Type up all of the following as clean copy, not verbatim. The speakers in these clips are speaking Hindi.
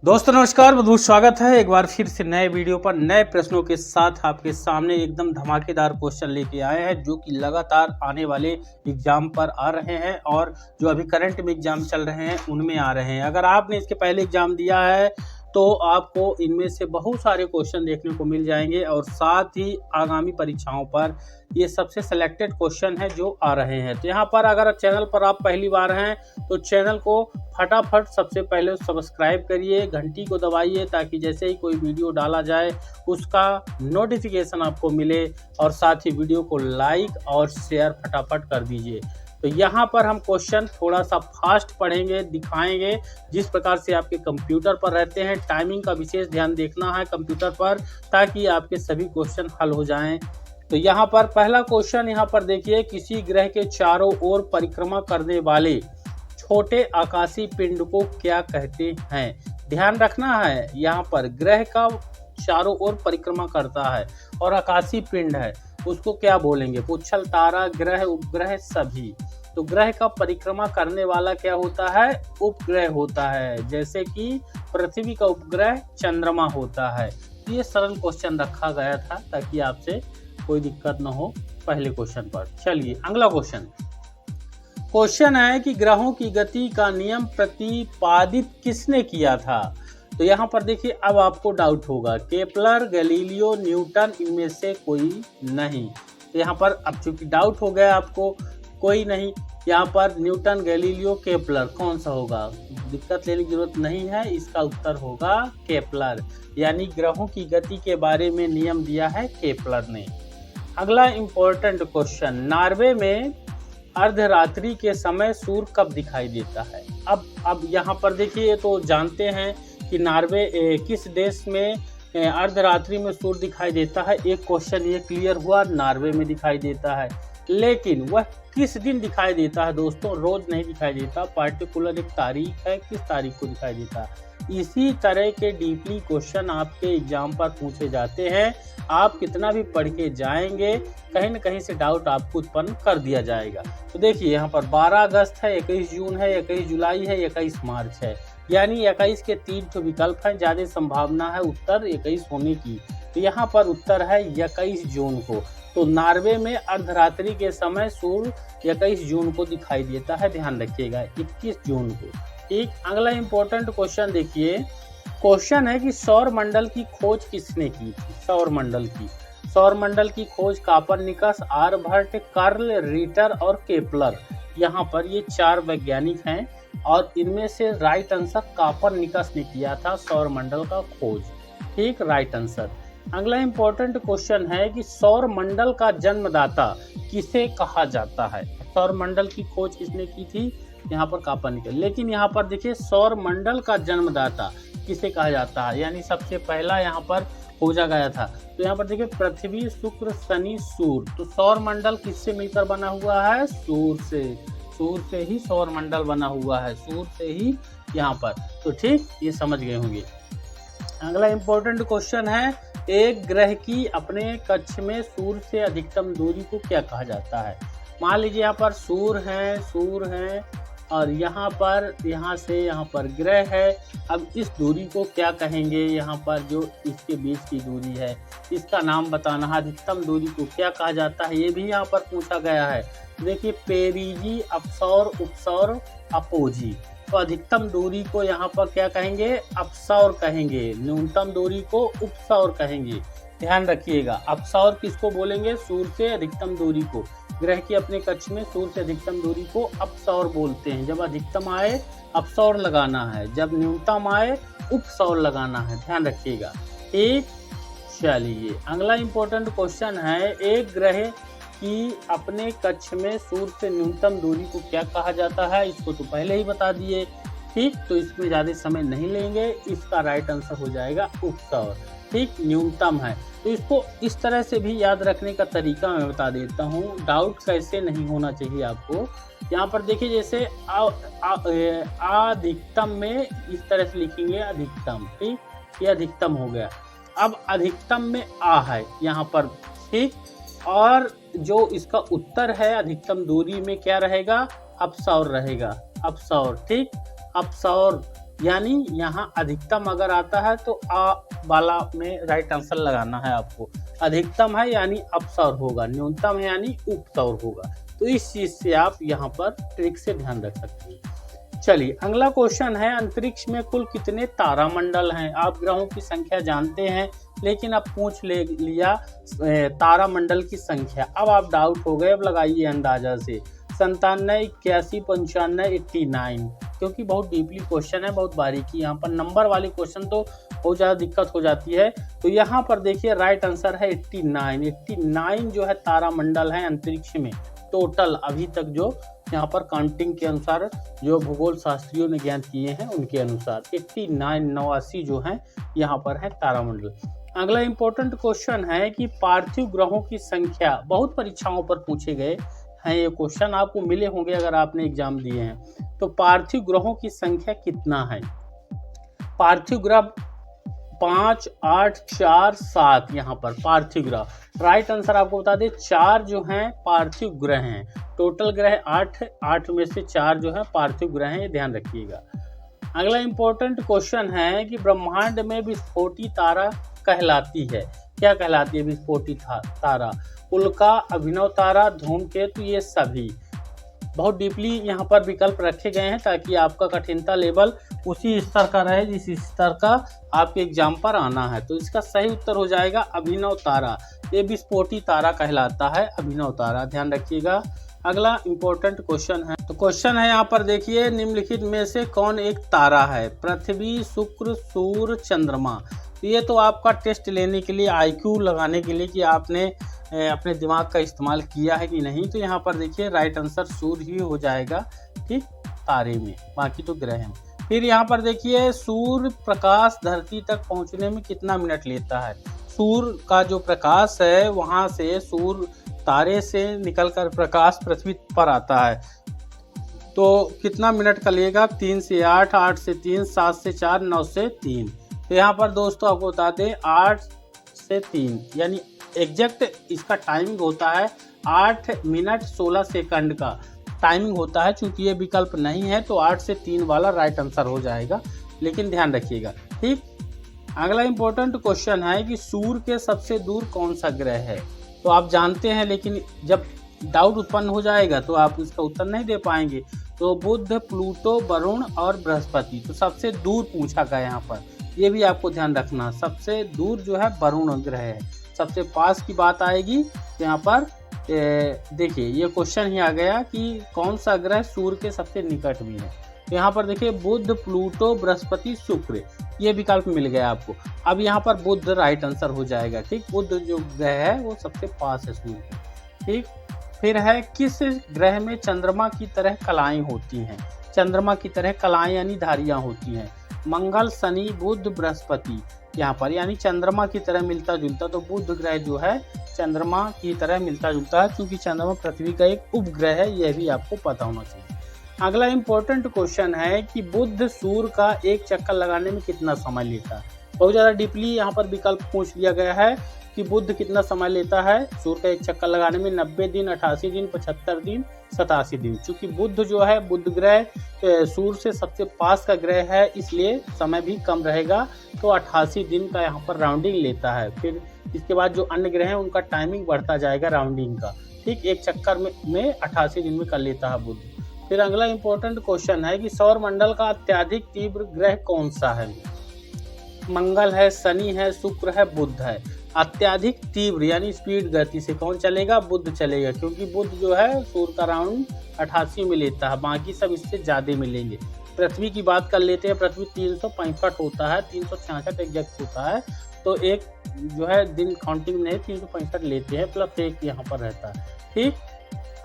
दोस्तों नमस्कार, बहुत बहुत स्वागत है एक बार फिर से नए वीडियो पर नए प्रश्नों के साथ आपके सामने एकदम धमाकेदार क्वेश्चन लेके आए हैं जो कि लगातार आने वाले एग्जाम पर आ रहे हैं और जो अभी करंट में एग्जाम चल रहे हैं उनमें आ रहे हैं। अगर आपने इसके पहले एग्जाम दिया है तो आपको इनमें से बहुत सारे क्वेश्चन देखने को मिल जाएंगे और साथ ही आगामी परीक्षाओं पर ये सबसे सिलेक्टेड क्वेश्चन है जो आ रहे हैं। तो यहाँ पर अगर चैनल पर आप पहली बार हैं तो चैनल को फटाफट सबसे पहले सब्सक्राइब करिए, घंटी को दबाइए ताकि जैसे ही कोई वीडियो डाला जाए उसका नोटिफिकेशन आपको मिले और साथ ही वीडियो को लाइक और शेयर फटाफट कर दीजिए। तो यहाँ पर हम क्वेश्चन थोड़ा सा फास्ट पढ़ेंगे, दिखाएंगे जिस प्रकार से आपके कंप्यूटर पर रहते हैं। टाइमिंग का विशेष ध्यान देखना है कंप्यूटर पर ताकि आपके सभी क्वेश्चन हल हो जाएं। तो यहाँ पर पहला क्वेश्चन यहाँ पर देखिए, किसी ग्रह के चारों ओर परिक्रमा करने वाले छोटे आकाशीय पिंड को क्या कहते हैं। ध्यान रखना है, यहाँ पर ग्रह का चारों ओर परिक्रमा करता है और आकाशीय पिंड है, उसको क्या बोलेंगे। पुच्छल, तारा, ग्रह, उपग्रह सभी। तो ग्रह का परिक्रमा करने वाला क्या होता है, उपग्रह होता है। जैसे कि पृथ्वी का उपग्रह चंद्रमा होता है। ये सरल क्वेश्चन रखा गया था ताकि आपसे कोई दिक्कत न हो पहले क्वेश्चन पर। चलिए अगला क्वेश्चन है कि ग्रहों की गति का नियम प्रतिपादित किसने किया था। तो यहाँ पर देखिए, अब आपको डाउट होगा, केपलर, गैलीलियो, न्यूटन, इनमें से कोई नहीं। तो यहाँ पर अब चूंकि डाउट हो गया आपको, कोई नहीं, यहाँ पर न्यूटन, गैलीलियो, केपलर कौन सा होगा। दिक्कत लेने की जरूरत नहीं है, इसका उत्तर होगा केपलर। यानी ग्रहों की गति के बारे में नियम दिया है केपलर ने। अगला इंपॉर्टेंट क्वेश्चन, नॉर्वे में अर्धरात्रि के समय सूर्य कब दिखाई देता है। अब यहाँ पर देखिए, तो जानते हैं कि नॉर्वे किस देश में अर्धरात्रि में सूर्य दिखाई देता है। एक क्वेश्चन ये क्लियर हुआ, नॉर्वे में दिखाई देता है, लेकिन वह किस दिन दिखाई देता है दोस्तों। रोज नहीं दिखाई देता, पार्टिकुलर एक तारीख है, किस तारीख को दिखाई देता है। इसी तरह के डीपली क्वेश्चन आपके एग्जाम पर पूछे जाते हैं। आप कितना भी पढ़ के जाएंगे, कहीं न कहीं से डाउट आपको उत्पन्न कर दिया जाएगा। तो देखिए यहाँ पर 12 अगस्त है, 21 जून है, 21 जुलाई है, 21 मार्च है। यानी 21 के 3 विकल्प हैं, ज्यादा संभावना है उत्तर 21 होने की। तो यहाँ पर उत्तर है 21 जून को। तो नॉर्वे में अर्धरात्रि के समय सूर्य 21 जून को दिखाई देता है, ध्यान रखिएगा 21 जून को। एक अगला इंपॉर्टेंट क्वेश्चन देखिए, क्वेश्चन है कि सौर मंडल की खोज किसने की थी। सौर मंडल की खोज कापरनिकस, आर्यभट्ट, कार्ल, रिटर और केपलर। यहाँ पर ये 4 वैज्ञानिक हैं और इनमें से राइट आंसर कापरनिकस ने किया था सौर मंडल का खोज। ठीक, राइट आंसर। अगला इंपॉर्टेंट क्वेश्चन है कि सौर मंडल का जन्मदाता किसे कहा जाता है। सौर मंडल की खोज किसने की थी, यहाँ पर कापरनिकस। लेकिन यहाँ पर देखिए, सौर मंडल का जन्मदाता किसे कहा जाता है, यानी सबसे पहला यहाँ पर खोजा गया था। तो यहाँ पर देखिए, पृथ्वी, शुक्र, शनि, सूर्य। तो सौर मंडल किससे मिलकर बना हुआ है, सूर्य से ही सौर मंडल बना हुआ है, सूर्य से ही यहाँ पर। तो ठीक, ये समझ गए होंगे। अगला इंपॉर्टेंट क्वेश्चन है, एक ग्रह की अपने कक्ष में सूर्य से अधिकतम दूरी को क्या कहा जाता है। मान लीजिए यहाँ पर सूर्य है और यहाँ से यहाँ पर ग्रह है। अब इस दूरी को क्या कहेंगे, यहाँ पर जो इसके बीच की दूरी है इसका नाम बताना है। अधिकतम दूरी को क्या कहा जाता है, ये भी यहाँ पर पूछा गया है। देखिए, पेरिजी, अपसौर, उपसौर, अपोजी। तो अधिकतम दूरी को यहाँ पर क्या कहेंगे, अपसौर कहेंगे। न्यूनतम दूरी को उपसौर कहेंगे। ध्यान रखिएगा, अपसौर किसको बोलेंगे, सूर्य से अधिकतम दूरी को। ग्रह की अपने कक्ष में सूर्य से अधिकतम दूरी को अपसौर बोलते हैं। जब अधिकतम आए अपसौर लगाना है, जब न्यूनतम आए उपसौर लगाना है, ध्यान रखिएगा। ठीक, चलिए अगला इंपॉर्टेंट क्वेश्चन है, एक ग्रह की अपने कक्ष में सूर्य से न्यूनतम दूरी को क्या कहा जाता है। इसको तो पहले ही बता दिए। ठीक, तो इसमें ज़्यादा समय नहीं लेंगे, इसका राइट आंसर हो जाएगा उपसौर। ठीक, न्यूनतम है। तो इसको इस तरह से भी याद रखने का तरीका मैं बता देता हूँ, डाउट कैसे नहीं होना चाहिए आपको। यहाँ पर देखिए, जैसे अधिकतम में इस तरह से लिखेंगे अधिकतम। ठीक, ये अधिकतम हो गया। अब अधिकतम में आ है यहाँ पर। ठीक, और जो इसका उत्तर है अधिकतम दूरी में क्या रहेगा, अपसौर रहेगा, अपसौर। ठीक, अपसौर यानी यहाँ अधिकतम अगर आता है तो आ वाला में राइट आंसर लगाना है आपको। अधिकतम है यानी अपसौर होगा, न्यूनतम है यानी उपसौर होगा। तो इस चीज से आप यहाँ पर ट्रिक से ध्यान रख सकते हैं। चलिए अगला क्वेश्चन है, अंतरिक्ष में कुल कितने तारामंडल हैं? आप ग्रहों की संख्या जानते हैं, लेकिन अब पूछ लिया तारामंडल की संख्या। अब आप डाउट हो गए, अब लगाइए अंदाजा से 97, 81, 95, 89, क्योंकि बहुत डीपली क्वेश्चन है, बहुत बारीकी। यहाँ पर नंबर वाले क्वेश्चन तो बहुत ज़्यादा दिक्कत हो जाती है। तो यहाँ पर देखिए राइट आंसर है 89। 89 जो है तारामंडल है अंतरिक्ष में टोटल अभी तक, जो यहाँ पर काउंटिंग के अनुसार जो भूगोल शास्त्रियों ने ज्ञात किए हैं उनके अनुसार 89 जो है यहाँ पर है तारामंडल। अगला इंपॉर्टेंट क्वेश्चन है कि पार्थिव ग्रहों की संख्या, बहुत परीक्षाओं पर पूछे गए हैं ये क्वेश्चन, आपको मिले होंगे अगर आपने एग्जाम दिए हैं। तो पार्थिव ग्रहों की संख्या कितना है? पार्थिव ग्रह 5, 8, 4, 7 यहाँ पर पार्थिव ग्रह। राइट आंसर आपको बता दें 4 जो हैं पार्थिव ग्रह हैं। टोटल ग्रह 8 में से 4 जो है पार्थिव ग्रह हैं, ये ध्यान रखिएगा। अगला इंपॉर्टेंट क्वेश्चन है कि ब्रह्मांड में विस्फोटी तारा कहलाती है, क्या कहलाती है विस्फोटी तारा? उल्का, अभिनव तारा, धूमकेतु, ये सभी। बहुत डीपली यहाँ पर विकल्प रखे गए हैं ताकि आपका कठिनता लेवल उसी स्तर का रहे जिस स्तर का आपके एग्जाम पर आना है। तो इसका सही उत्तर हो जाएगा अभिनव तारा, ये विस्फोटी तारा कहलाता है, अभिनव तारा, ध्यान रखिएगा। अगला इंपॉर्टेंट क्वेश्चन है, तो क्वेश्चन है यहाँ पर देखिए, निम्नलिखित में से कौन एक तारा है? पृथ्वी, शुक्र, सूर्य, चंद्रमा। तो ये तो आपका टेस्ट लेने के लिए, IQ लगाने के लिए कि आपने अपने दिमाग का इस्तेमाल किया है कि नहीं। तो यहाँ पर देखिए राइट आंसर सूर्य ही हो जाएगा, ठीक, तारे में, बाकी तो ग्रह हैं। फिर यहाँ पर देखिए सूर्य प्रकाश धरती तक पहुँचने में कितना मिनट लेता है? सूर्य का जो प्रकाश है वहाँ से सूर्य तारे से निकलकर प्रकाश पृथ्वी पर आता है, तो कितना मिनट का लेगा? 3 से 8, 8 से 3, 7 से 4, 9 से 3। तो यहाँ पर दोस्तों आपको बता दें 8 से 3 यानी एग्जैक्ट इसका टाइमिंग होता है 8 मिनट 16 सेकंड का टाइमिंग होता है। चूंकि ये विकल्प नहीं है तो 8 से 3 वाला राइट आंसर हो जाएगा, लेकिन ध्यान रखिएगा, ठीक। अगला इंपॉर्टेंट क्वेश्चन है कि सूर्य के सबसे दूर कौन सा ग्रह है? तो आप जानते हैं, लेकिन जब डाउट उत्पन्न हो जाएगा तो आप इसका उत्तर नहीं दे पाएंगे। तो बुध, प्लूटो, वरुण और बृहस्पति। तो सबसे दूर पूछा गया यहाँ पर, ये भी आपको ध्यान रखना, सबसे दूर जो है वरुण ग्रह है। सबसे पास की बात आएगी तो यहाँ पर देखिए ये क्वेश्चन ही आ गया कि कौन सा ग्रह सूर्य के सबसे निकट भी है। तो यहाँ पर देखिए बुध, प्लूटो, बृहस्पति, शुक्र, ये विकल्प मिल गया आपको। अब यहाँ पर बुध राइट आंसर हो जाएगा, ठीक। बुध जो ग्रह है वो सबसे पास है सूर्य के, ठीक। फिर है किस ग्रह में चंद्रमा की तरह कलाएं होती हैं? चंद्रमा की तरह कलाएं यानी धारियां होती हैं। मंगल, शनि, बुध, बृहस्पति यहाँ पर, यानी चंद्रमा की तरह मिलता जुलता। तो बुध ग्रह जो है चंद्रमा की तरह मिलता जुलता है, क्योंकि चंद्रमा पृथ्वी का एक उपग्रह है, यह भी आपको पता होना चाहिए। अगला इंपॉर्टेंट क्वेश्चन है कि बुध सूर्य का एक चक्कर लगाने में कितना समय लेता है? बहुत ज़्यादा डीपली यहाँ पर विकल्प पूछ लिया गया है कि बुध कितना समय लेता है सूर्य का एक चक्कर लगाने में। 90 दिन, 88 दिन, 75 दिन, 87 दिन। चूंकि बुध जो है, बुध ग्रह सूर्य से सबसे पास का ग्रह है, इसलिए समय भी कम रहेगा। तो 88 दिन का यहाँ पर राउंडिंग लेता है। फिर इसके बाद जो अन्य ग्रह हैं उनका टाइमिंग बढ़ता जाएगा राउंडिंग का, ठीक। एक चक्कर में 88 दिन में कर लेता है बुध। फिर अगला इंपॉर्टेंट क्वेश्चन है कि सौर मंडल का अत्यधिक तीव्र ग्रह कौन सा है? मंगल है, शनि है, शुक्र है, बुध है। अत्यधिक तीव्र यानी स्पीड गति से कौन चलेगा? बुध चलेगा, क्योंकि बुध जो है सूर्य का राउंड 88 में लेता है, बाकी सब इससे ज्यादा मिलेंगे। पृथ्वी की बात कर लेते हैं, पृथ्वी 365 होता है, 366 एग्जैक्ट होता है। तो एक जो है दिन काउंटिंग में 365 लेते हैं, प्लस एक यहाँ पर रहता है, ठीक।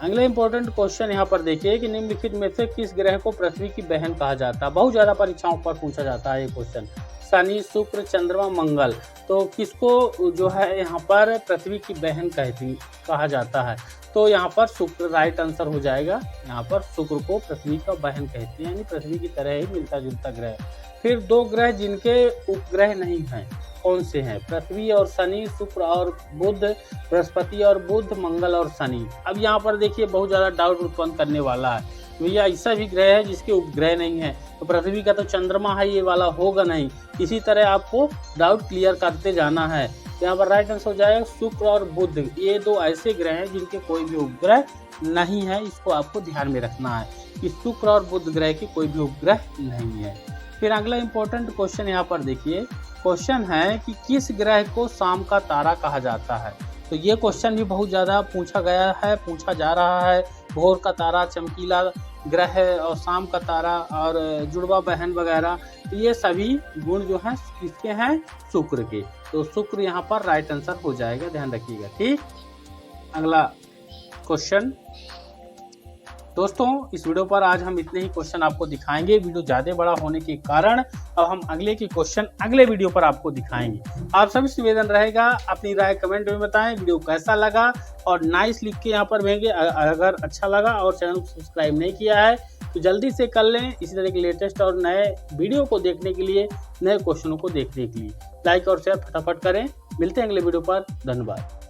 अगला इंपॉर्टेंट क्वेश्चन यहाँ पर देखिए कि निम्नलिखित में से किस ग्रह को पृथ्वी की बहन कहा जाता है? बहुत ज्यादा परीक्षाओं पर पूछा जाता है ये क्वेश्चन। शनि, शुक्र, चंद्रमा, मंगल। तो किसको जो है यहाँ पर पृथ्वी की बहन कहा जाता है? तो यहाँ पर शुक्र राइट आंसर हो जाएगा। यहाँ पर शुक्र को पृथ्वी का बहन कहते हैं, यानी पृथ्वी की तरह ही मिलता जुलता ग्रह। फिर 2 ग्रह जिनके उपग्रह नहीं हैं, कौन से हैं? पृथ्वी और शनि, शुक्र और बुध, बृहस्पति और बुध, मंगल और शनि। अब यहाँ पर देखिए बहुत ज़्यादा डाउट उत्पन्न करने वाला है। भैया ऐसा भी ग्रह है जिसके उपग्रह नहीं है, तो पृथ्वी का तो चंद्रमा है, ये वाला होगा नहीं। इसी तरह आपको डाउट क्लियर करते जाना है। तो यहाँ पर राइट आंसर हो जाएगा शुक्र और बुध, ये दो ऐसे ग्रह हैं जिनके कोई भी उपग्रह नहीं है। इसको आपको ध्यान में रखना है कि शुक्र और बुध ग्रह के कोई भी उपग्रह नहीं है। फिर अगला इंपॉर्टेंट क्वेश्चन यहाँ पर देखिए, क्वेश्चन है कि किस ग्रह को शाम का तारा कहा जाता है। तो ये क्वेश्चन भी बहुत ज़्यादा पूछा गया है, पूछा जा रहा है। भोर का तारा चमकीला ग्रह है और शाम का तारा और जुड़वा बहन वगैरह, तो ये सभी गुण जो हैं किसके हैं, शुक्र के। तो शुक्र यहाँ पर राइट आंसर हो जाएगा, ध्यान रखिएगा। ठीक, अगला क्वेश्चन दोस्तों, इस वीडियो पर आज हम इतने ही क्वेश्चन आपको दिखाएंगे। वीडियो ज़्यादा बड़ा होने के कारण अब हम अगले के क्वेश्चन अगले वीडियो पर आपको दिखाएंगे। आप सभी से निवेदन रहेगा, अपनी राय कमेंट में बताएं, वीडियो कैसा लगा और नाइस लिख के यहाँ पर भेजेंगे अगर अच्छा लगा। और चैनल को सब्सक्राइब नहीं किया है तो जल्दी से कर लें, इसी तरह के लेटेस्ट और नए वीडियो को देखने के लिए, नए क्वेश्चनों को देखने के लिए। लाइक और शेयर फटाफट करें। मिलते हैं अगले वीडियो पर, धन्यवाद।